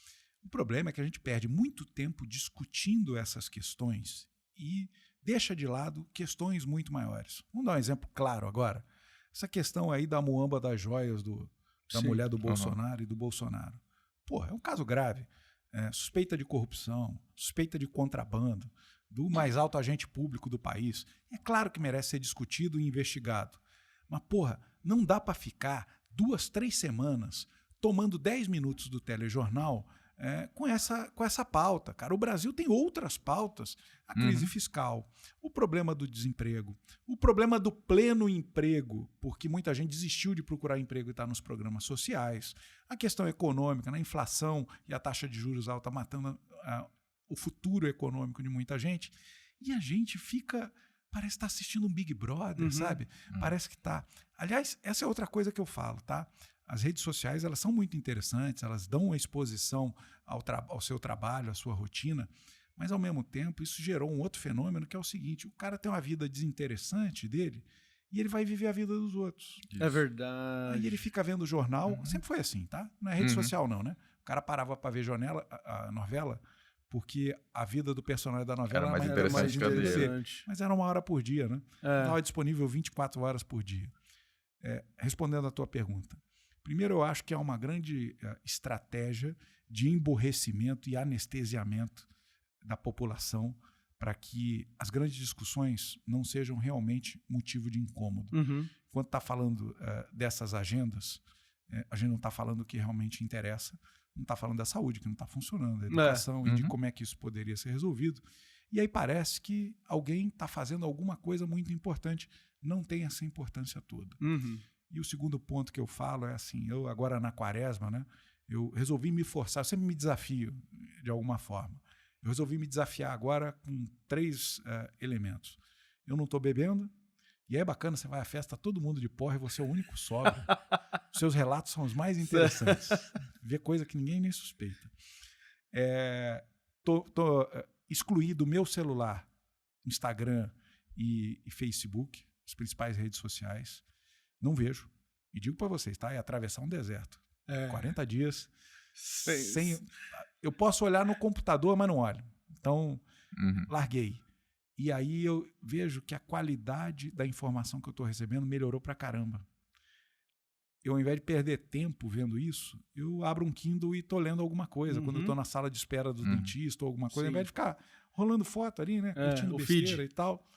O problema é que a gente perde muito tempo discutindo essas questões e deixa de lado questões muito maiores. Vamos dar um exemplo claro agora. Essa questão aí da muamba das joias da mulher do Bolsonaro e do Bolsonaro. É um caso grave. Suspeita de corrupção, suspeita de contrabando, do mais alto agente público do país. É claro que merece ser discutido e investigado. Mas, não dá para ficar 2, 3 semanas tomando 10 minutos do telejornal com essa pauta, cara. O Brasil tem outras pautas. A crise fiscal, o problema do desemprego, o problema do pleno emprego, porque muita gente desistiu de procurar emprego e está nos programas sociais, a questão econômica, a inflação e a taxa de juros alta matando o futuro econômico de muita gente. E a gente parece estar assistindo um Big Brother, sabe? Parece que está. Aliás, essa é outra coisa que eu falo, tá? As redes sociais, elas são muito interessantes, elas dão uma exposição ao seu trabalho, à sua rotina, mas, ao mesmo tempo, isso gerou um outro fenômeno, que é o seguinte: o cara tem uma vida desinteressante dele e ele vai viver a vida dos outros. Isso. É verdade. Aí ele fica vendo o jornal, sempre foi assim, tá? Não é rede social não, né? O cara parava para ver a novela, porque a vida do personagem da novela era mais interessante. Mas era 1 hora por dia, né? Estava disponível 24 horas por dia. Respondendo à tua pergunta. Primeiro, eu acho que há uma grande estratégia de emborrecimento e anestesiamento da população para que as grandes discussões não sejam realmente motivo de incômodo. Quando está falando dessas agendas, a gente não está falando o que realmente interessa, não está falando da saúde, que não está funcionando, da educação e de como é que isso poderia ser resolvido. E aí parece que alguém está fazendo alguma coisa muito importante, não tem essa importância toda. E o segundo ponto que eu falo é assim, eu agora na quaresma, né, eu resolvi me forçar, eu sempre me desafio de alguma forma. Eu resolvi me desafiar agora com 3 elementos. Eu não estou bebendo, e é bacana, você vai à festa, todo mundo de porra, e você é o único sóbrio. Os seus relatos são os mais interessantes. Vê coisa que ninguém nem suspeita. Tô excluí do meu celular Instagram e Facebook, as principais redes sociais. Não vejo. E digo para vocês, tá? É atravessar um deserto. 40 dias sem... Eu posso olhar no computador, mas não olho. Então, larguei. E aí eu vejo que a qualidade da informação que eu estou recebendo melhorou pra caramba. Eu, ao invés de perder tempo vendo isso, eu abro um Kindle e estou lendo alguma coisa. Quando eu estou na sala de espera do dentista ou alguma coisa, ao invés de ficar rolando foto ali, né? Curtindo besteira e tal.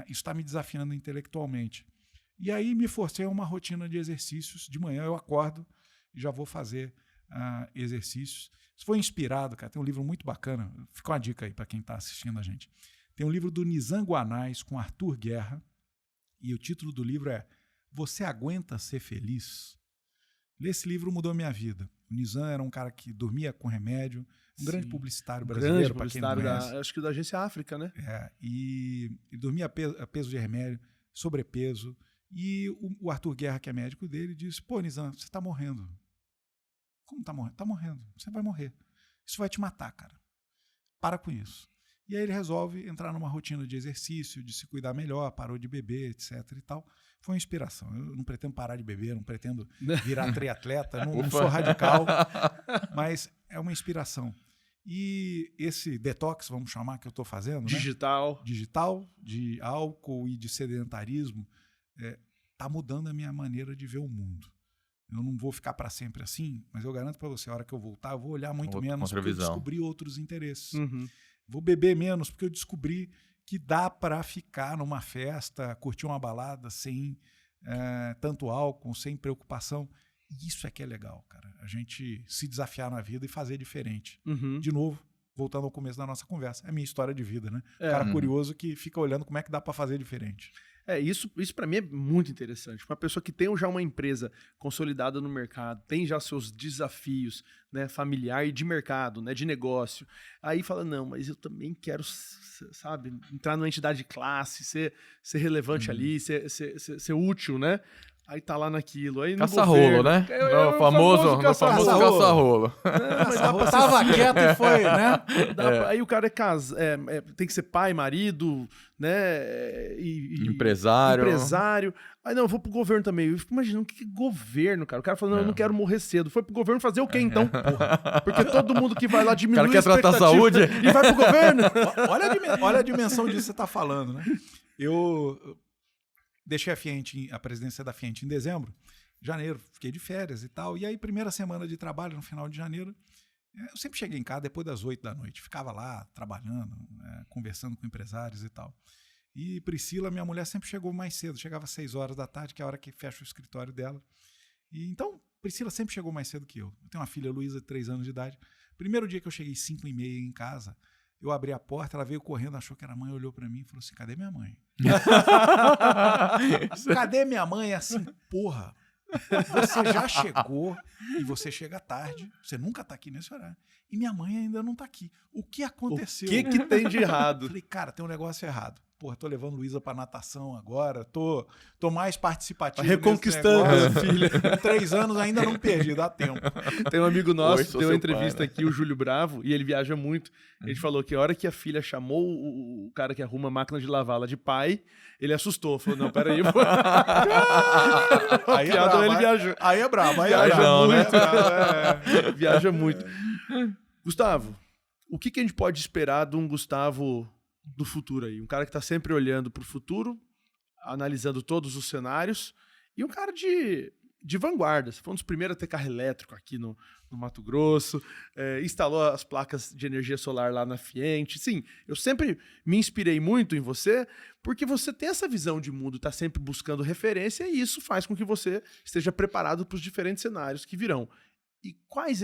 Isso está me desafiando intelectualmente. E aí me forcei a uma rotina de exercícios. De manhã eu acordo e já vou fazer exercícios. Isso foi inspirado, cara. Tem um livro muito bacana. Fica uma dica aí para quem está assistindo a gente. Tem um livro do Nizam Guanais com Arthur Guerra. E o título do livro é Você Aguenta Ser Feliz? Esse livro mudou minha vida. O Nizam era um cara que dormia com remédio, um grande publicitário brasileiro, para quem não conhece. Acho que da Agência África, né? E dormia a peso de remédio, sobrepeso. E o Arthur Guerra, que é médico dele, disse, pô, Nizam, você está morrendo. Como está morrendo? Está morrendo. Você vai morrer. Isso vai te matar, cara. Para com isso. E aí ele resolve entrar numa rotina de exercício, de se cuidar melhor, parou de beber, etc. e tal. Foi uma inspiração. Eu não pretendo parar de beber, não pretendo virar triatleta, não sou radical, mas é uma inspiração. E esse detox, vamos chamar, que eu estou fazendo, digital, de álcool e de sedentarismo, está mudando a minha maneira de ver o mundo. Eu não vou ficar para sempre assim, mas eu garanto para você, a hora que eu voltar, eu vou olhar muito menos, porque eu descobri outros interesses. Vou beber menos, porque eu descobri que dá para ficar numa festa, curtir uma balada sem tanto álcool, sem preocupação. E isso é que é legal, cara. A gente se desafiar na vida e fazer diferente. De novo, voltando ao começo da nossa conversa, é a minha história de vida, né? Cara curioso que fica olhando como é que dá para fazer diferente. Isso para mim é muito interessante. Uma pessoa que tem já uma empresa consolidada no mercado, tem já seus desafios, né, familiar e de mercado, né, de negócio. Aí fala, não, mas eu também quero, sabe, entrar numa entidade de classe, ser relevante ali, ser útil, né? Aí tá lá naquilo. Aí caça-rolo, né? O famoso caça-rolo. Tava quieto e foi, né? Aí o cara tem que ser pai, marido, né? Empresário. Aí não, eu vou pro governo também. Eu fico imaginando o que é governo, cara. O cara falando, eu não quero morrer cedo. Foi pro governo fazer o quê, então? Porra. Porque todo mundo que vai lá diminui o cara quer tratar a saúde e vai pro governo. Olha a dimensão disso que você tá falando, né? Eu deixei a presidência da Fiente em dezembro, janeiro, fiquei de férias e tal. E aí, primeira semana de trabalho, no final de janeiro, eu sempre cheguei em casa depois das 8 da noite. Ficava lá, trabalhando, conversando com empresários e tal. E Priscila, minha mulher, sempre chegou mais cedo. Chegava às 6 horas da tarde, que é a hora que fecha o escritório dela. E então, Priscila sempre chegou mais cedo que eu. Eu tenho uma filha, Luísa, de 3 anos de idade. Primeiro dia que eu cheguei 5h30 em casa, eu abri a porta, ela veio correndo, achou que era a mãe, olhou pra mim e falou assim, cadê minha mãe? Cadê minha mãe? Assim, porra, você já chegou e você chega tarde, você nunca tá aqui nesse horário, e minha mãe ainda não tá aqui. O que aconteceu? O que tem de errado? Falei, cara, tem um negócio errado. Porra, tô levando Luísa pra natação agora, tô mais participativo. Reconquistando a filha. 3 anos ainda não perdi, dá tempo. Tem um amigo nosso, deu uma entrevista aqui, o Júlio Bravo, e ele viaja muito. Ele falou que a hora que a filha chamou o cara que arruma a máquina de lavar lá de pai, ele assustou. Falou, não, peraí. Aí é brabo, ele viajou. Aí é brabo. Viaja muito. Gustavo, o que a gente pode esperar de um Gustavo do futuro aí? Um cara que tá sempre olhando pro futuro, analisando todos os cenários, e um cara de vanguarda. Você foi um dos primeiros a ter carro elétrico aqui no Mato Grosso, instalou as placas de energia solar lá na Fiente. Sim, eu sempre me inspirei muito em você, porque você tem essa visão de mundo, tá sempre buscando referência, e isso faz com que você esteja preparado para os diferentes cenários que virão. E quais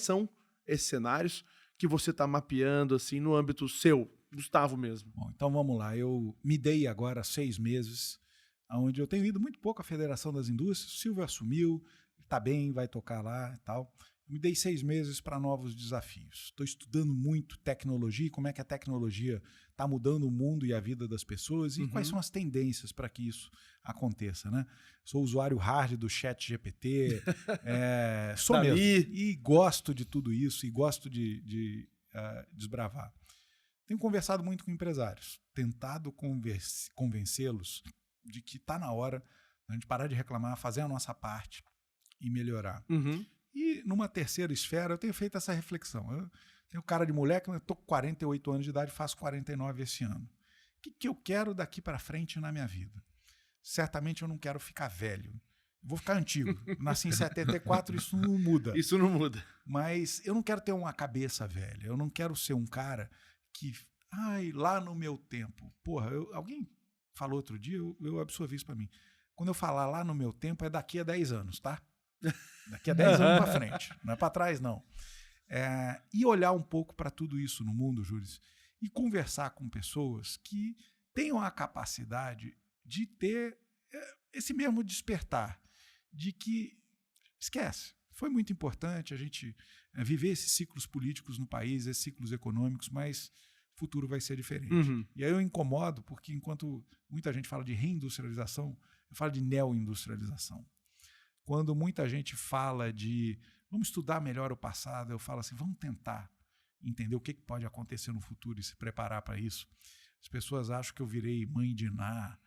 são esses cenários que você está mapeando assim no âmbito seu, Gustavo mesmo? Bom, então vamos lá. Eu me dei agora 6 meses, onde eu tenho ido muito pouco à Federação das Indústrias. O Silvio assumiu, está bem, vai tocar lá e tal. Me dei 6 meses para novos desafios. Estou estudando muito tecnologia, como é que a tecnologia está mudando o mundo e a vida das pessoas e quais são as tendências para que isso aconteça, né? Sou usuário hard do ChatGPT, sou mesmo, e gosto de tudo isso e gosto de desbravar. Tenho conversado muito com empresários, tentado convencê-los de que está na hora a gente parar de reclamar, fazer a nossa parte e melhorar. E numa terceira esfera, eu tenho feito essa reflexão. Eu tenho cara de moleque, eu estou com 48 anos de idade, faço 49 esse ano. que eu quero daqui para frente na minha vida? Certamente eu não quero ficar velho. Vou ficar antigo. Nasci em 74, isso não muda. Isso não muda. Mas eu não quero ter uma cabeça velha. Eu não quero ser um cara que... lá no meu tempo. Porra, alguém falou outro dia, eu absorvi isso para mim. Quando eu falar lá no meu tempo, é daqui a 10 anos, tá? Daqui a 10 anos para frente. Não é para trás, não. E olhar um pouco para tudo isso no mundo, Júlio, e conversar com pessoas que tenham a capacidade de ter esse mesmo despertar, de que, esquece, foi muito importante a gente viver esses ciclos políticos no país, esses ciclos econômicos, mas o futuro vai ser diferente. Uhum. E aí eu incomodo, porque enquanto muita gente fala de reindustrialização, eu falo de neoindustrialização. Quando muita gente fala de vamos estudar melhor o passado, eu falo assim, vamos tentar entender o que pode acontecer no futuro e se preparar para isso. As pessoas acham que eu virei mãe de Ná,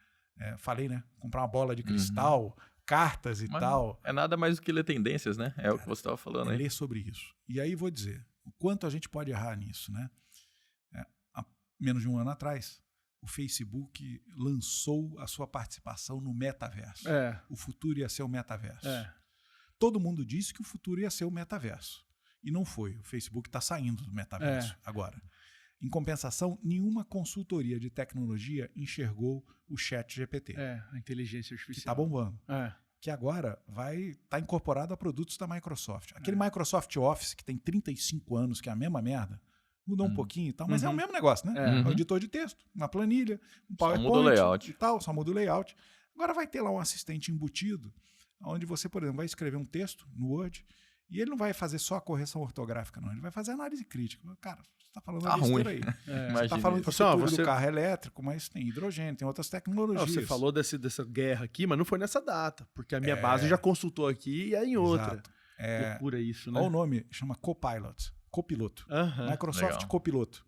falei, né? Comprar uma bola de cristal, cartas e tal. É nada mais do que ler tendências, né? É o que você estava falando aí. Ler sobre isso. E aí vou dizer, o quanto a gente pode errar nisso, né? Há menos de um ano atrás, o Facebook lançou a sua participação no metaverso. O futuro ia ser o metaverso. Todo mundo disse que o futuro ia ser o metaverso. E não foi. O Facebook está saindo do metaverso agora. Em compensação, nenhuma consultoria de tecnologia enxergou o ChatGPT. A inteligência artificial. Que está bombando. Que agora vai estar incorporado a produtos da Microsoft. Aquele Microsoft Office, que tem 35 anos, que é a mesma merda, mudou um pouquinho e tal, mas é o mesmo negócio, né? É um editor de texto, uma planilha, um PowerPoint só muda o layout. E tal, só muda o layout. Agora vai ter lá um assistente embutido, onde você, por exemplo, vai escrever um texto no Word e ele não vai fazer só a correção ortográfica, não. Ele vai fazer análise crítica. Cara, você está falando uma besteira aí. Você está falando do futuro do carro elétrico, mas tem hidrogênio, tem outras tecnologias. Você falou dessa guerra aqui, mas não foi nessa data, porque a minha base já consultou aqui e é em outra. Loucura isso, né? Olha o nome, chama Copilot, copiloto. Microsoft Legal. Copiloto.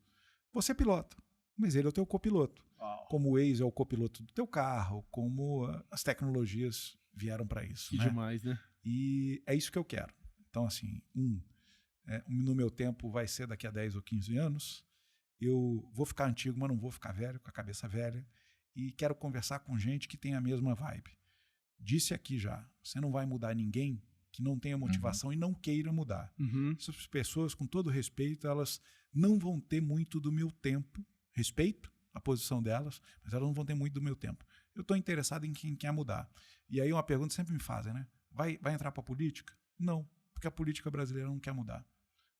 Você pilota, mas ele é o teu copiloto. Como o Waze é o copiloto do teu carro, como as tecnologias vieram para isso. Que demais, né? E é isso que eu quero. Então, assim, no meu tempo vai ser daqui a 10 ou 15 anos, eu vou ficar antigo, mas não vou ficar velho, com a cabeça velha, e quero conversar com gente que tem a mesma vibe. Disse aqui já, você não vai mudar ninguém que não tenha motivação e não queira mudar. Essas pessoas, com todo respeito, elas não vão ter muito do meu tempo, respeito a posição delas, mas elas não vão ter muito do meu tempo. Eu estou interessado em quem quer mudar. E aí uma pergunta sempre me fazem, né? Vai entrar para a política? Não, porque a política brasileira não quer mudar.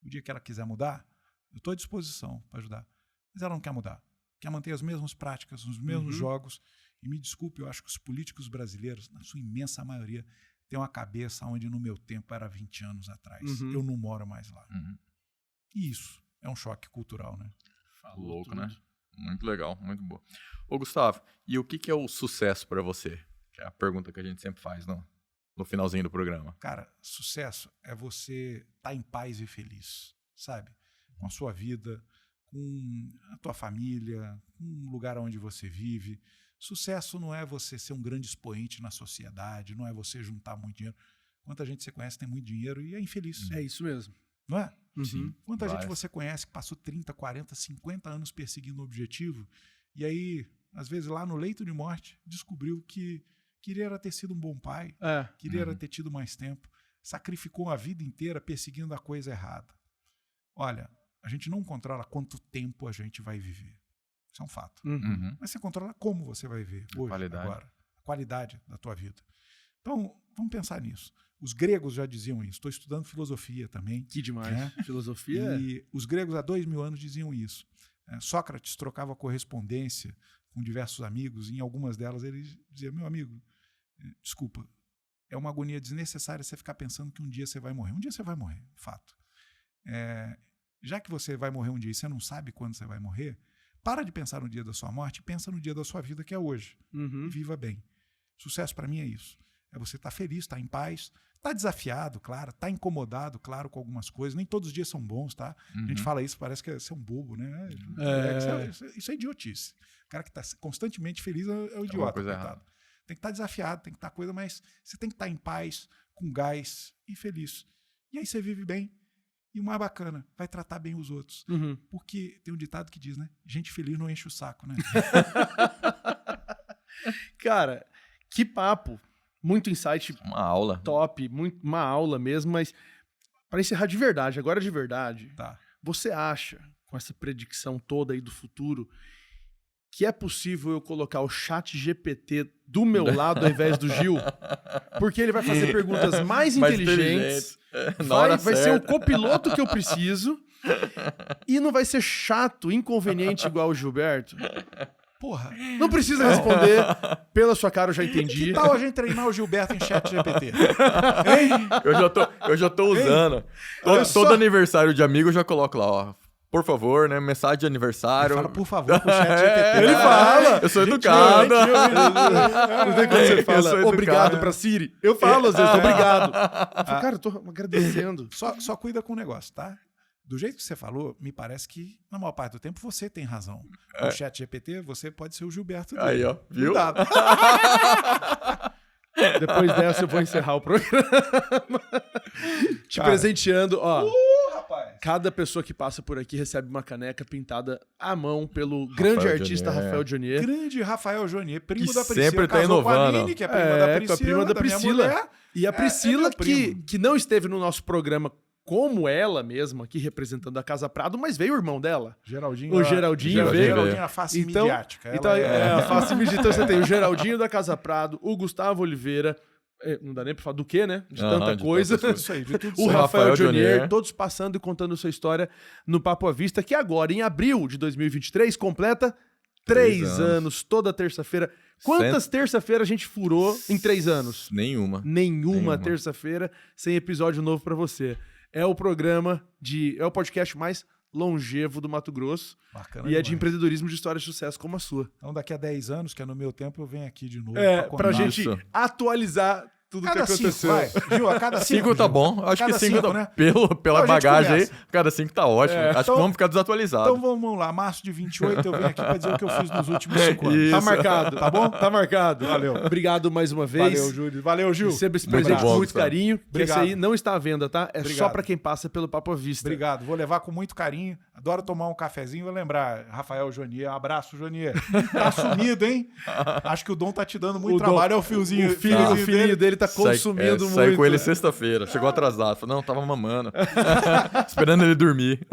O dia que ela quiser mudar, eu estou à disposição para ajudar. Mas ela não quer mudar. Quer manter as mesmas práticas, os mesmos jogos. E me desculpe, eu acho que os políticos brasileiros, na sua imensa maioria, têm uma cabeça onde no meu tempo era 20 anos atrás. Eu não moro mais lá. E isso é um choque cultural, né? Falou louco, tudo. Né? Muito legal, muito boa. Ô, Gustavo, e o que é o sucesso para você? Que é a pergunta que a gente sempre faz no finalzinho do programa. Cara, sucesso é você estar em paz e feliz, sabe? Com a sua vida, com a tua família, com o lugar onde você vive. Sucesso não é você ser um grande expoente na sociedade, não é você juntar muito dinheiro. Quanta gente você conhece tem muito dinheiro e é infeliz. É isso mesmo. Não é? Sim. Quanta gente você conhece que passou 30, 40, 50 anos perseguindo um objetivo e aí, às vezes, lá no leito de morte, descobriu que queria era ter sido um bom pai, queria era ter tido mais tempo, sacrificou a vida inteira perseguindo a coisa errada. Olha, a gente não controla quanto tempo a gente vai viver. Isso é um fato. Mas você controla como você vai viver hoje, agora. A qualidade da tua vida. Então, vamos pensar nisso. Os gregos já diziam isso. Estou estudando filosofia também. Que demais. Né? Filosofia. E os gregos há 2000 anos diziam isso. Sócrates trocava correspondência com diversos amigos. E em algumas delas ele dizia, meu amigo, desculpa, é uma agonia desnecessária você ficar pensando que um dia você vai morrer. Um dia você vai morrer, fato. Já que você vai morrer um dia e você não sabe quando você vai morrer, para de pensar no dia da sua morte e pensa no dia da sua vida, que é hoje. E viva bem. Sucesso para mim é isso. É você estar feliz, estar em paz, estar desafiado, claro, estar incomodado, claro, com algumas coisas. Nem todos os dias são bons, tá? A gente fala isso, parece que é ser um bobo, né? Isso é idiotice. O cara que está constantemente feliz é o idiota. Tem que estar desafiado, tem que estar coisa, mas você tem que estar em paz, com gás e feliz. E aí você vive bem. E o mais bacana, vai tratar bem os outros. Uhum. Porque tem um ditado que diz, né? Gente feliz não enche o saco, né? Cara, que papo. Muito insight. Uma aula. Top, uma aula mesmo, mas para encerrar de verdade, agora de verdade, Tá. você acha, com essa predicção toda aí do futuro, que é possível eu colocar o ChatGPT do meu lado ao invés do Gil? Porque ele vai fazer perguntas mais inteligentes, vai ser o copiloto que eu preciso e não vai ser chato, inconveniente igual o Gilberto. Porra. Não precisa responder, pela sua cara eu já entendi. Que tal a gente treinar o Gilberto em ChatGPT? Eu já tô usando. Todo aniversário de amigo eu já coloco lá, ó. Por favor, né? Mensagem de aniversário. Ele fala, por favor, pro ChatGPT. Ele fala. Eu sou educado. Não tem quando você fala obrigado pra Siri. Eu falo às vezes, obrigado. Eu falo, cara, eu tô agradecendo. Só cuida com o negócio, tá? Do jeito que você falou, me parece que, na maior parte do tempo, você tem razão. O ChatGPT, você pode ser o Gilberto dele. Aí, ó. Viu? Cuidado. Depois dessa eu vou encerrar o programa. Te presenteando, ó. Rapaz. Cada pessoa que passa por aqui recebe uma caneca pintada à mão pelo grande artista Rafael Jonier. Grande Rafael Jonier, primo Que da Priscila. sempre tá Casou com a inovando. Aline, que é prima da Priscila. Com a prima da Priscila. Minha mulher. E a Priscila, meu primo. que não esteve no nosso programa como ela mesma, aqui representando a Casa Prado, mas veio o irmão dela. Geraldinho. O Geraldinho veio. Geraldinho é a face midiática. Ela Então, a face midiática. Então você tem o Geraldinho da Casa Prado, o Gustavo Oliveira, não dá nem pra falar do que, né? De tanta coisa. Isso aí, de tudo O isso. Rafael Jonier, todos passando e contando sua história no Papo à Vista, que agora, em abril de 2023, completa 3 anos, toda terça-feira. Quantas terça-feiras a gente furou em 3 anos? Nenhuma terça-feira sem episódio novo pra você. É o é o podcast mais longevo do Mato Grosso. Bacana e é demais. de empreendedorismo de história de sucesso como a sua. Então, daqui a 10 anos, que é no meu tempo, eu venho aqui de novo. Pra gente atualizar tudo que aconteceu. 5, vai. Gil, a cada 5. 5 tá bom. Acho que 5 tá, né? Pela Então, bagagem aí, cada 5 tá ótimo. Acho então, que vamos ficar desatualizados. Então vamos lá, março de 28, eu venho aqui pra dizer o que eu fiz nos últimos 5 anos. Tá marcado, tá bom? Tá marcado. Valeu. Obrigado mais uma vez. Valeu, Júlio. Valeu, Gil. Receba esse Muito presente com bom, muito Gustavo. carinho. Que Obrigado. esse aí não está à venda, tá? É Obrigado. só pra quem passa pelo Papo à Vista. Obrigado. Vou levar com muito carinho. Adoro tomar um cafezinho. Vou lembrar, Rafael Jonier. Um abraço, Jonier. Tá sumido, hein? Acho que o Dom tá te dando muito trabalho. É o fiozinho. O filhinho dele tá consumindo muito. Saí com ele sexta-feira. Chegou atrasado. Falei, não, tava mamando. Esperando ele dormir.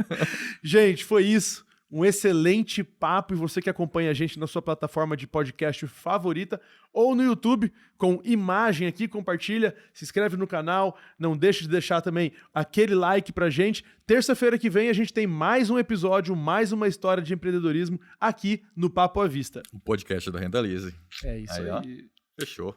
Gente, foi isso. Um excelente papo. E você que acompanha a gente na sua plataforma de podcast favorita ou no YouTube, com imagem aqui, compartilha, se inscreve no canal. Não deixe de deixar também aquele like pra gente. Terça-feira que vem a gente tem mais um episódio, mais uma história de empreendedorismo aqui no Papo à Vista. O podcast da Renda Lise. É isso aí. Ó, fechou.